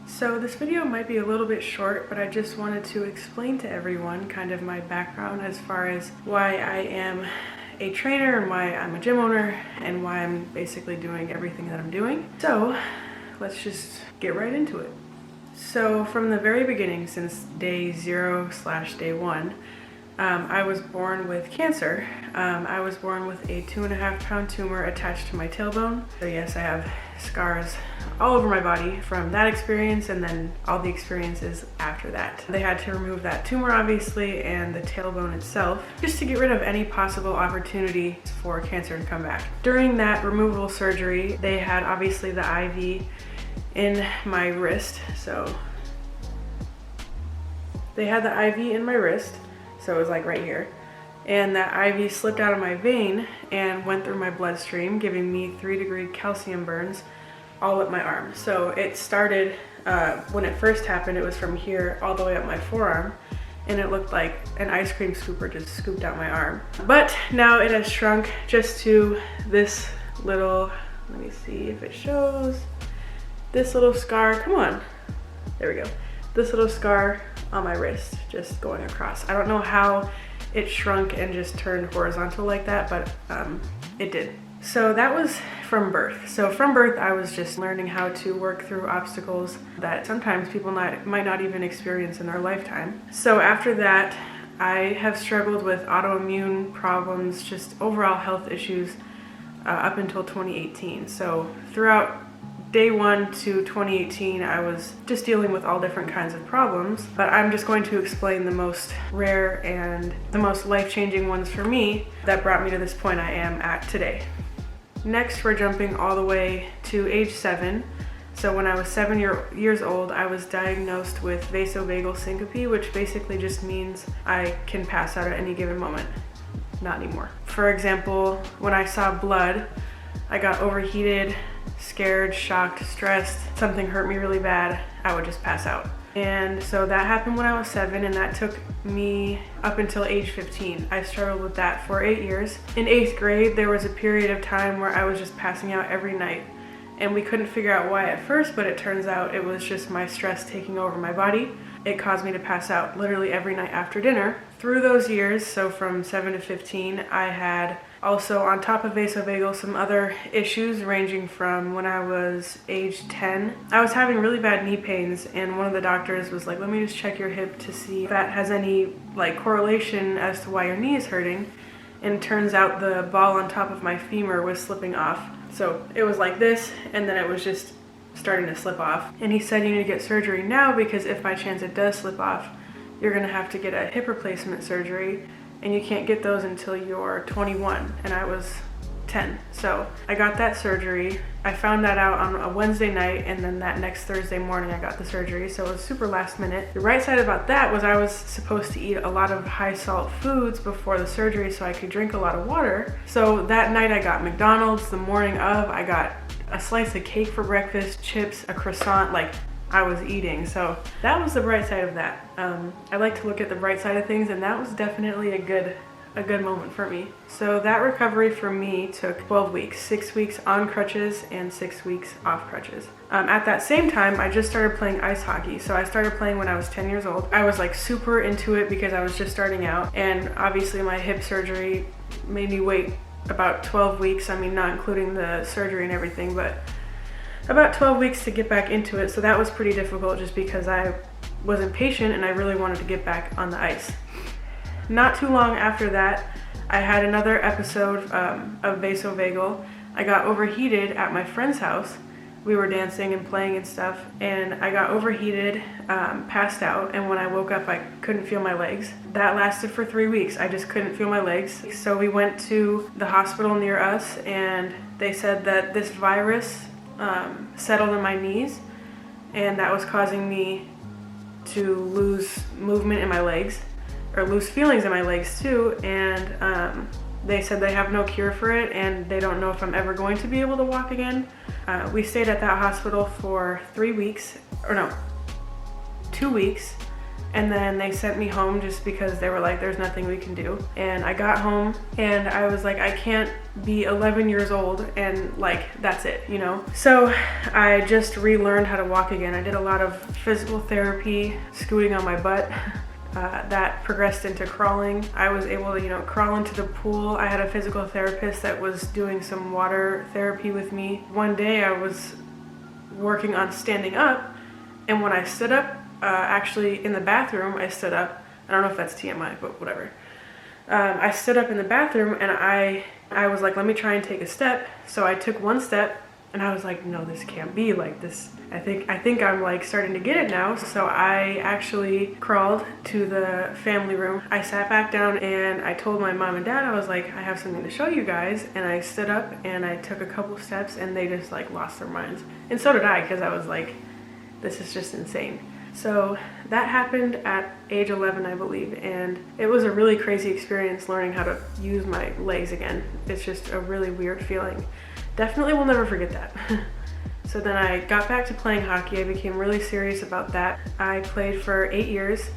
So this video might be a little bit short, but I just wanted to explain to everyone kind of my background as far as why I am a trainer and why I'm a gym owner and why I'm basically doing everything that I'm doing. So let's just get right into it. So from the very beginning, since day 0/day 1, I was born with cancer. I was born with a 2.5-pound tumor attached to my tailbone. So yes, I have scars all over my body from that experience and then all the experiences after that. They had to remove that tumor obviously and the tailbone itself just to get rid of any possible opportunity for cancer to come back. During that removal surgery, they had obviously the IV in my wrist. So they had the IV in my wrist. So it was like right here. And that IV slipped out of my vein and went through my bloodstream, giving me 3-degree calcium burns all up my arm. So it started, when it first happened, it was from here all the way up my forearm. And it looked like an ice cream scooper just scooped out my arm. But now it has shrunk just to this little, let me see if it shows, this little scar, come on, there we go. This little scar on my wrist just going across. I don't know how it shrunk and just turned horizontal like that, but it did. So that was from birth. So from birth, I was just learning how to work through obstacles that sometimes people might not even experience in their lifetime. So after that, I have struggled with autoimmune problems, just overall health issues up until 2018. So throughout day 1 to 2018, I was just dealing with all different kinds of problems, but I'm just going to explain the most rare and the most life-changing ones for me that brought me to this point I am at today. Next, we're jumping all the way to age 7. So when I was 7 years old, I was diagnosed with vasovagal syncope, which basically just means I can pass out at any given moment. Not anymore. For example, when I saw blood, I got overheated, scared, shocked, stressed, something hurt me really bad, I would just pass out. And so that happened when I was 7, and that took me up until age 15. I struggled with that for 8 years. In 8th grade, there was a period of time where I was just passing out every night. And we couldn't figure out why at first, but it turns out it was just my stress taking over my body. It caused me to pass out literally every night after dinner. Through those years, so from 7 to 15, I had also, on top of vasovagal, some other issues ranging from when I was age 10. I was having really bad knee pains, and one of the doctors was like, let me just check your hip to see if that has any correlation as to why your knee is hurting. And it turns out the ball on top of my femur was slipping off. So it was like this, and then it was just starting to slip off. And he said you need to get surgery now because if by chance it does slip off, you're gonna have to get a hip replacement surgery, and you can't get those until you're 21, and I was 10. So I got that surgery. I found that out on a Wednesday night, and then that next Thursday morning I got the surgery, so it was super last minute. The right side about that was I was supposed to eat a lot of high salt foods before the surgery so I could drink a lot of water. So that night I got McDonald's. The morning of, I got a slice of cake for breakfast, chips, a croissant, I was eating. So that was the bright side of that. I like to look at the bright side of things, and that was definitely a good moment for me. So that recovery for me took 12 weeks, 6 weeks on crutches and 6 weeks off crutches. At that same time, I just started playing ice hockey. So I started playing when I was 10 years old. I was super into it because I was just starting out, and obviously my hip surgery made me wait about 12 weeks. I mean, not including the surgery and everything, but about 12 weeks to get back into it. So that was pretty difficult just because I was impatient and I really wanted to get back on the ice. Not too long after that, I had another episode of vasovagal. I got overheated at my friend's house. We were dancing and playing and stuff, and I got overheated, passed out, and when I woke up, I couldn't feel my legs. That lasted for 3 weeks. I just couldn't feel my legs. So we went to the hospital near us, and they said that this virus settled in my knees, and that was causing me to lose movement in my legs, or lose feelings in my legs too, and they said they have no cure for it, and they don't know if I'm ever going to be able to walk again. We stayed at that hospital for 3 weeks, or no, 2 weeks, And then they sent me home just because they were like, there's nothing we can do. And I got home and I was like, I can't be 11 years old and like, that's it, you know? So I just relearned how to walk again. I did a lot of physical therapy, scooting on my butt. That progressed into crawling. I was able to, you know, crawl into the pool. I had a physical therapist that was doing some water therapy with me. One day I was working on standing up, and when I stood up, actually in the bathroom, I stood up. I don't know if that's TMI, but whatever. I stood up in the bathroom and I was like, let me try and take a step. So I took one step and I was like, no, this can't be like this. I think I'm like starting to get it now. So I actually crawled to the family room. I sat back down and I told my mom and dad, I was like, I have something to show you guys. And I stood up and I took a couple steps and they just like lost their minds. And so did I, because I was like, this is just insane. So that happened at age 11, I believe, and it was a really crazy experience learning how to use my legs again. It's just a really weird feeling. Definitely will never forget that. So then I got back to playing hockey. I became really serious about that. I played for 8 years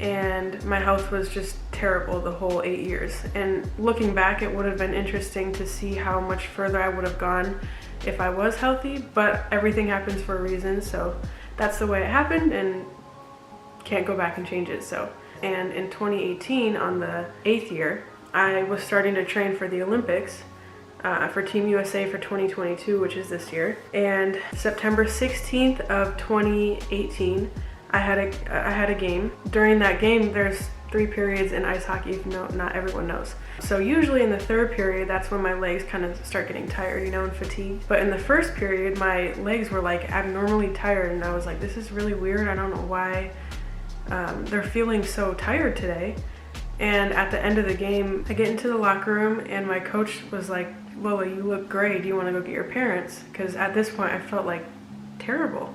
and my health was just terrible the whole 8 years. And looking back, it would have been interesting to see how much further I would have gone if I was healthy, but everything happens for a reason, so that's the way it happened and can't go back and change it. So, and in 2018, on the 8th year, I was starting to train for the Olympics for Team USA for 2022, which is this year. And September 16th of 2018, I had a game. During that game, there's 3 periods in ice hockey, if not everyone knows. So usually in the 3rd period, that's when my legs kind of start getting tired, you know, and fatigued. But in the 1st period, my legs were like abnormally tired, and I was like, this is really weird. I don't know why they're feeling so tired today. And at the end of the game, I get into the locker room and my coach was like, Lola, you look great. Do you want to go get your parents? Because at this point I felt like terrible.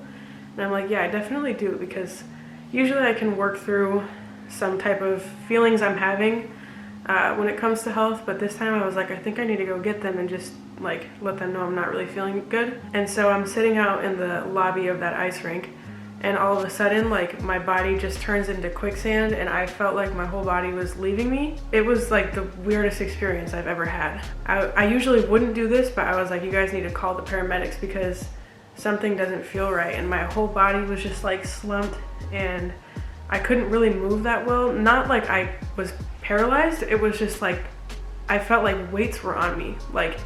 And I'm like, yeah, I definitely do, because usually I can work through some type of feelings I'm having when it comes to health, but this time I was like, I think I need to go get them and just like let them know I'm not really feeling good. And so I'm sitting out in the lobby of that ice rink, and all of a sudden, like, my body just turns into quicksand and I felt like my whole body was leaving me. It was like the weirdest experience I've ever had. I usually wouldn't do this, but I was like, you guys need to call the paramedics because something doesn't feel right. And my whole body was just like slumped and I couldn't really move that well. Not like I was paralyzed, it was just like I felt like weights were on me, like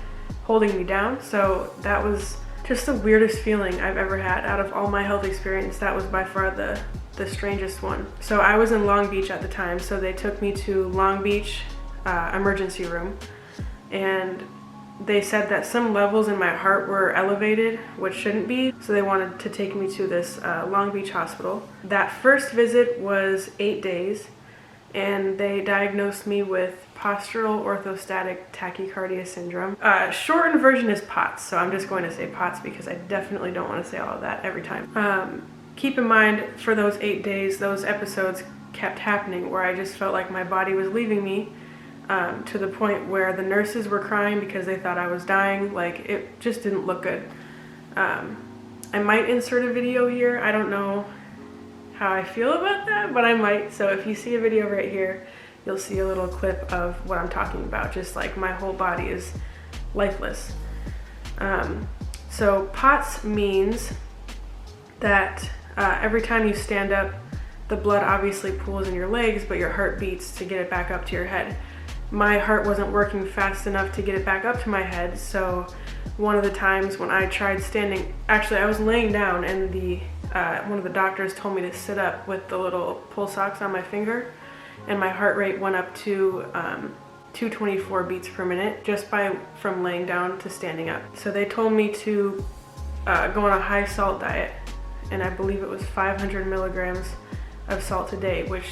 holding me down. So that was just the weirdest feeling I've ever had. Out of all my health experience, that was by far the strangest one. So I was in Long Beach at the time, so they took me to Long Beach emergency room, and they said that some levels in my heart were elevated, which shouldn't be, so they wanted to take me to this Long Beach hospital. That first visit was 8 days, and they diagnosed me with postural orthostatic tachycardia syndrome. Shortened version is POTS, so I'm just going to say POTS because I definitely don't want to say all of that every time. Keep in mind, for those 8 days, those episodes kept happening where I just felt like my body was leaving me, to the point where the nurses were crying because they thought I was dying. Like, it just didn't look good. I might insert a video here. I don't know how I feel about that, but I might. So if you see a video right here, you'll see a little clip of what I'm talking about. Just like my whole body is lifeless. So POTS means that every time you stand up, the blood obviously pools in your legs, but your heart beats to get it back up to your head. My heart wasn't working fast enough to get it back up to my head, so one of the times when I tried standing, actually I was laying down and one of the doctors told me to sit up with the little pulse ox on my finger, and my heart rate went up to 224 beats per minute just from laying down to standing up. So they told me to go on a high salt diet, and I believe it was 500 milligrams of salt a day, which,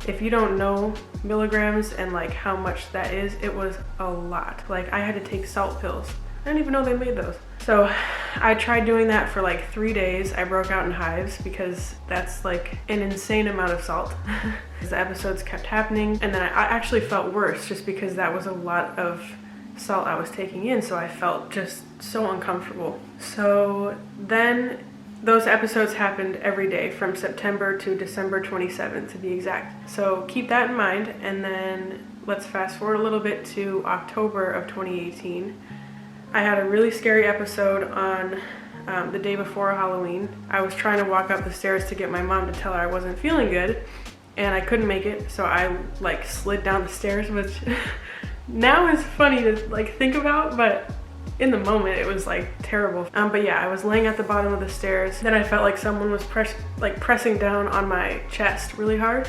if you don't know milligrams and like how much that is, it was a lot. Like, I had to take salt pills. I didn't even know they made those. So I tried doing that for like 3 days. I broke out in hives because that's like an insane amount of salt. The episodes kept happening, and then I actually felt worse just because that was a lot of salt I was taking in, so I felt just so uncomfortable. So then those episodes happened every day from September to December 27th to be exact. So keep that in mind, and then let's fast forward a little bit to October of 2018. I had a really scary episode on the day before Halloween. I was trying to walk up the stairs to get my mom to tell her I wasn't feeling good, and I couldn't make it, so I like slid down the stairs, which now is funny to like think about, but in the moment it was like terrible. But yeah, I was laying at the bottom of the stairs. Then I felt like someone was pressing down on my chest really hard,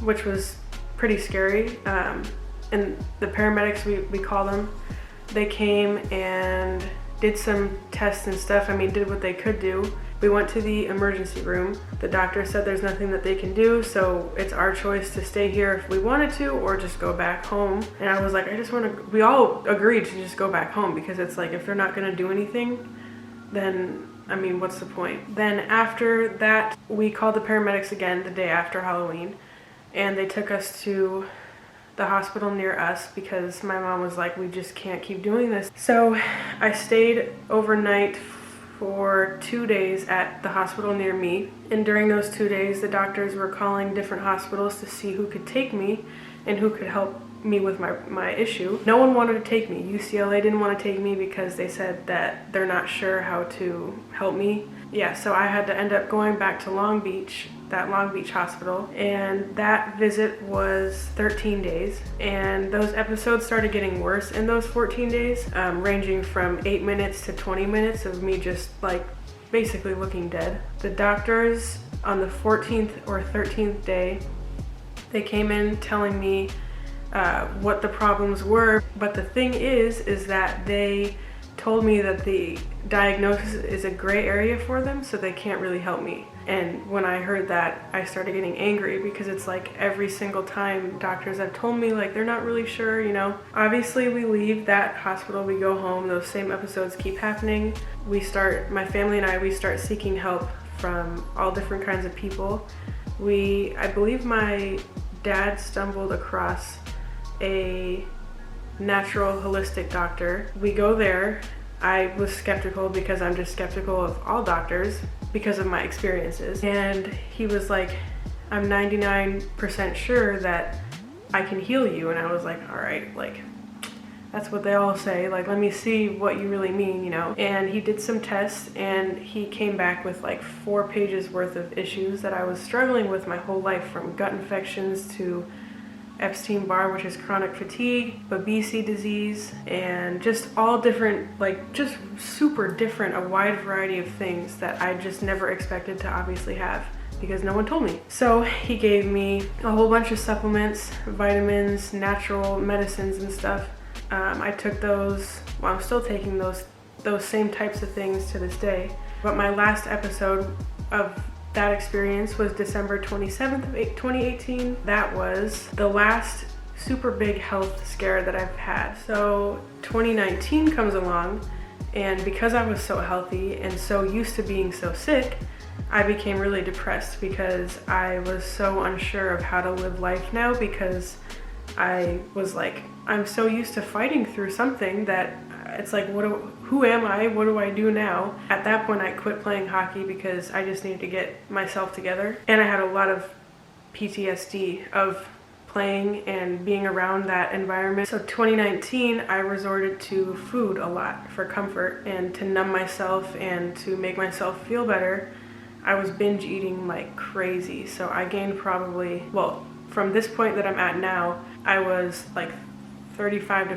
which was pretty scary. And the paramedics, we call them, they came and did some tests and stuff. I mean, did what they could do. We went to the emergency room. The doctor said there's nothing that they can do, so it's our choice to stay here if we wanted to or just go back home. And I was like, we all agreed to just go back home, because it's like, if they're not gonna do anything, then I mean, what's the point? Then after that, we called the paramedics again the day after Halloween, and they took us to the hospital near us because my mom was like, we just can't keep doing this. So I stayed overnight for 2 days at the hospital near me, and during those 2 days the doctors were calling different hospitals to see who could take me and who could help me with my issue. No one wanted to take me. UCLA didn't want to take me because they said that they're not sure how to help me. Yeah, so I had to end up going back to Long Beach, that Long Beach hospital, and that visit was 13 days. And those episodes started getting worse in those 14 days, ranging from 8 minutes to 20 minutes of me just like basically looking dead. The doctors on the 14th or 13th day, they came in telling me what the problems were, but the thing is that they told me that the diagnosis is a gray area for them, so they can't really help me. And when I heard that, I started getting angry, because it's like every single time doctors have told me like they're not really sure, you know. Obviously we leave that hospital, we go home, those same episodes keep happening. My family and I start seeking help from all different kinds of people. I believe my dad stumbled across a natural holistic doctor. We go there. I was skeptical because I'm just skeptical of all doctors because of my experiences. And he was like, I'm 99% sure that I can heal you. And I was like, all right, like, that's what they all say. Like, let me see what you really mean, you know? And he did some tests, and he came back with like 4 pages worth of issues that I was struggling with my whole life, from gut infections to Epstein-Barr, which is chronic fatigue, Babisi disease, and just all different, like just super different, a wide variety of things that I just never expected to obviously have, because no one told me. So he gave me a whole bunch of supplements, vitamins, natural medicines and stuff. I took those, well, I'm still taking those same types of things to this day. But my last episode of that experience was December 27th of 2018. That was the last super big health scare that I've had. So 2019 comes along, and because I was so healthy and so used to being so sick, I became really depressed because I was so unsure of how to live life now, because I was like, I'm so used to fighting through something that it's like, who am I? What do I do now? At that point, I quit playing hockey because I just needed to get myself together. And I had a lot of PTSD of playing and being around that environment. So 2019, I resorted to food a lot for comfort and to numb myself and to make myself feel better. I was binge eating like crazy. So I gained probably, well, from this point that I'm at now, I was like 35 to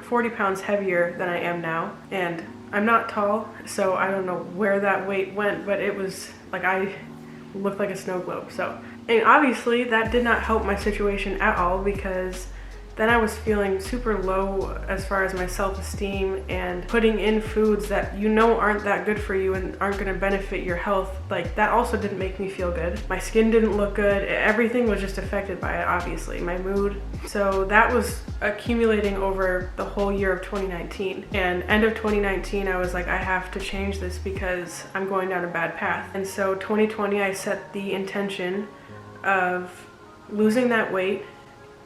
40 pounds heavier than I am now. And I'm not tall, so I don't know where that weight went, but it was like I looked like a snow globe. So, and obviously that did not help my situation at all, because then I was feeling super low as far as my self-esteem, and putting in foods that you know aren't that good for you and aren't going to benefit your health, like that also didn't make me feel good. My skin didn't look good. Everything was just affected by it, obviously, my mood. So that was accumulating over the whole year of 2019. And end of 2019, I was like, I have to change this because I'm going down a bad path. And so 2020, I set the intention of losing that weight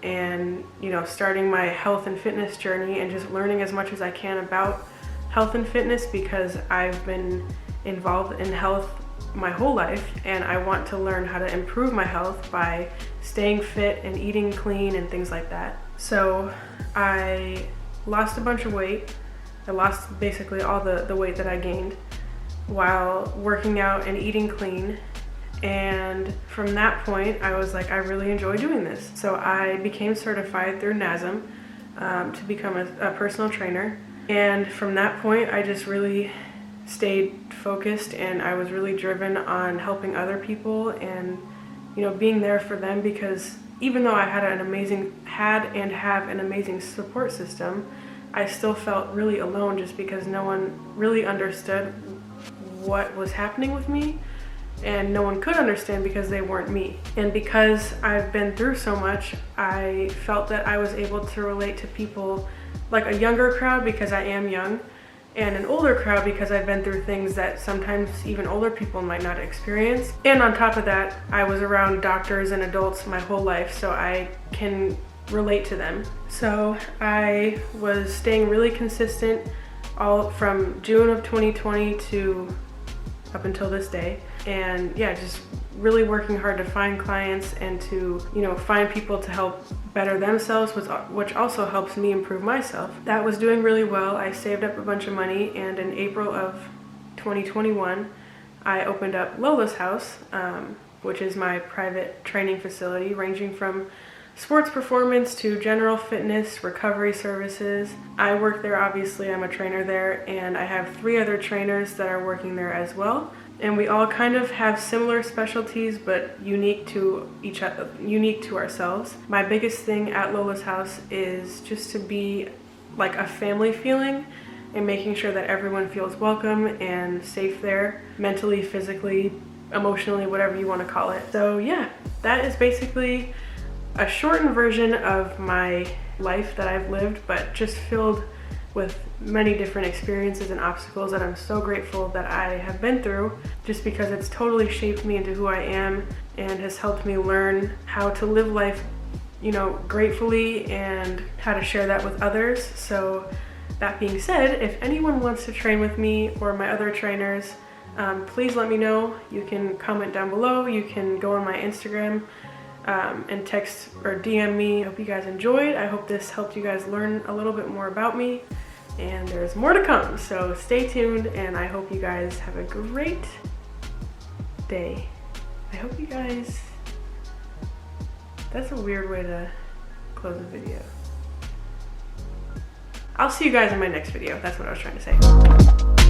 and, you know, starting my health and fitness journey and just learning as much as I can about health and fitness, because I've been involved in health my whole life, and I want to learn how to improve my health by staying fit and eating clean and things like that. So I lost a bunch of weight. I lost basically all the weight that I gained while working out and eating clean. And from that point, I was like, I really enjoy doing this. So I became certified through NASM to become a personal trainer. And from that point, I just really stayed focused, and I was really driven on helping other people and, you know, being there for them, because even though I had and have an amazing support system, I still felt really alone just because no one really understood what was happening with me, and no one could understand because they weren't me. And because I've been through so much, I felt that I was able to relate to people, like a younger crowd because I am young, and an older crowd because I've been through things that sometimes even older people might not experience. And on top of that, I was around doctors and adults my whole life, so I can relate to them. So I was staying really consistent all from June of 2020 to up until this day. And yeah, just really working hard to find clients and to, you know, find people to help better themselves, which also helps me improve myself. That was doing really well. I saved up a bunch of money, and in April of 2021, I opened up Lola's House, which is my private training facility ranging from sports performance to general fitness, recovery services. I work there, obviously, I'm a trainer there, and I have 3 other trainers that are working there as well. And we all kind of have similar specialties, but unique to each other, unique to ourselves. My biggest thing at Lola's House is just to be like a family feeling, and making sure that everyone feels welcome and safe there, mentally, physically, emotionally, whatever you want to call it. So yeah, that is basically a shortened version of my life that I've lived, but just filled with many different experiences and obstacles that I'm so grateful that I have been through, just because it's totally shaped me into who I am and has helped me learn how to live life, you know, gratefully, and how to share that with others. So that being said, if anyone wants to train with me or my other trainers, please let me know. You can comment down below, you can go on my Instagram and text or DM me. I hope you guys enjoyed. I hope this helped you guys learn a little bit more about me, and there's more to come, so stay tuned, and I hope you guys have a great day. I hope you guys, that's a weird way to close a video. I'll see you guys in my next video. That's what I was trying to say.